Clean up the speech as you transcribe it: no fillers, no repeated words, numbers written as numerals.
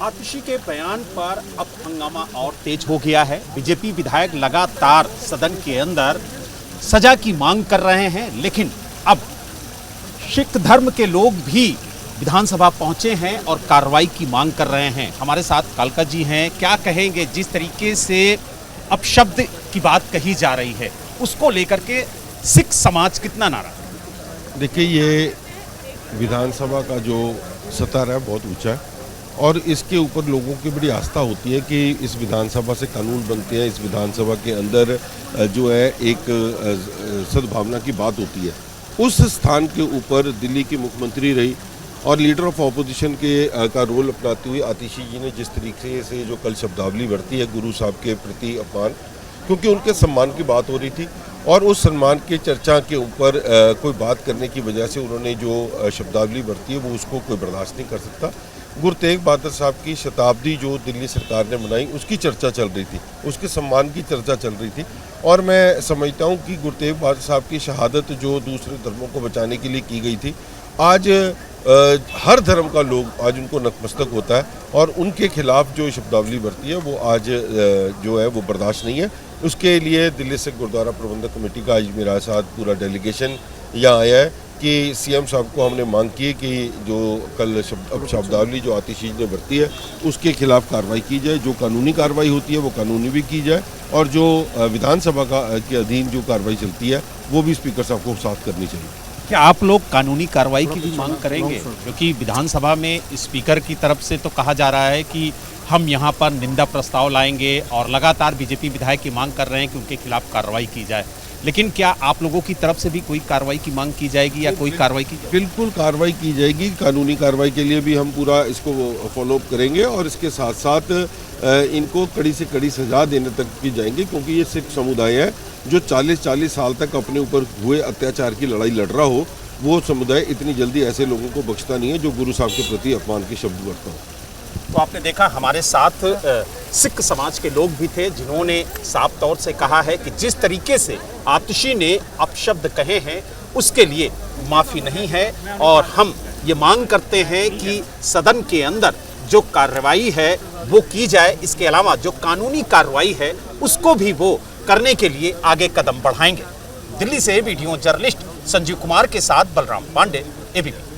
आतिशी के बयान पर अब हंगामा और तेज हो गया है। बीजेपी विधायक लगातार सदन के अंदर सजा की मांग कर रहे हैं, लेकिन अब सिख धर्म के लोग भी विधानसभा पहुंचे हैं और कार्रवाई की मांग कर रहे हैं। हमारे साथ कालका जी हैं, क्या कहेंगे जिस तरीके से अपशब्द की बात कही जा रही है उसको लेकर के सिख समाज कितना नाराज? देखिए, ये विधानसभा का जो सतर है बहुत ऊंचा है और इसके ऊपर लोगों की बड़ी आस्था होती है कि इस विधानसभा से कानून बनते हैं। इस विधानसभा के अंदर जो है एक सद्भावना की बात होती है। उस स्थान के ऊपर दिल्ली की मुख्यमंत्री रही और लीडर ऑफ ऑपोजिशन का रोल अपनाते हुए आतिशी जी ने जिस तरीके से जो कल शब्दावली बरती है गुरु साहब के प्रति अपमान, क्योंकि उनके सम्मान की बात हो रही थी और उस सम्मान के चर्चा के ऊपर कोई बात करने की वजह से उन्होंने जो शब्दावली बरती है वो उसको कोई बर्दाश्त नहीं कर सकता। गुरु तेग बहादुर साहब की शताब्दी जो दिल्ली सरकार ने मनाई उसकी चर्चा चल रही थी, उसके सम्मान की चर्चा चल रही थी और मैं समझता हूँ कि गुरु तेग बहादुर साहब की शहादत जो दूसरे धर्मों को बचाने के लिए की गई थी, आज हर धर्म का लोग आज उनको नतमस्तक होता है और उनके खिलाफ जो शब्दावली बरती है वो आज जो है वो बर्दाश्त नहीं है। उसके लिए दिल्ली सिख गुरुद्वारा प्रबंधक कमेटी का आज मेरा साथ पूरा डेलीगेशन यहाँ आया है कि सीएम साहब को हमने मांग की है कि जो कल शब्दावली जो आतिशी ने बरती है उसके खिलाफ कार्रवाई की जाए। जो कानूनी कार्रवाई होती है वो कानूनी भी की जाए और जो विधानसभा के अधीन जो कार्रवाई चलती है वो भी स्पीकर साहब को साथ करनी चाहिए। क्या आप लोग कानूनी कार्रवाई की भी मांग करेंगे? क्योंकि विधानसभा में स्पीकर की तरफ से तो कहा जा रहा है कि हम यहाँ पर निंदा प्रस्ताव लाएंगे और लगातार बीजेपी विधायक की मांग कर रहे हैं कि उनके खिलाफ कार्रवाई की जाए, लेकिन क्या आप लोगों की तरफ से भी कोई कार्रवाई की मांग की जाएगी या कोई कार्रवाई की जाएगी? बिल्कुल कार्रवाई की जाएगी। कानूनी कार्रवाई के लिए भी हम पूरा इसको फॉलोअप करेंगे और इसके साथ साथ इनको कड़ी से कड़ी सजा देने तक की जाएंगे, क्योंकि ये सिख समुदाय है जो 40-40 साल तक अपने ऊपर हुए अत्याचार की लड़ाई लड़ रहा हो। वो समुदाय इतनी जल्दी ऐसे लोगों को बख्शता नहीं है जो गुरु साहब के प्रति अपमान के शब्द बरता हो। तो आपने देखा हमारे साथ सिख समाज के लोग भी थे जिन्होंने साफ तौर से कहा है कि जिस तरीके से आतिशी ने अपशब्द कहे हैं उसके लिए माफ़ी नहीं है और हम ये मांग करते हैं कि सदन के अंदर जो कार्रवाई है वो की जाए। इसके अलावा जो कानूनी कार्रवाई है उसको भी वो करने के लिए आगे कदम बढ़ाएंगे। दिल्ली से वीडियो जर्नलिस्ट संजीव कुमार के साथ बलराम पांडे, एबीपी।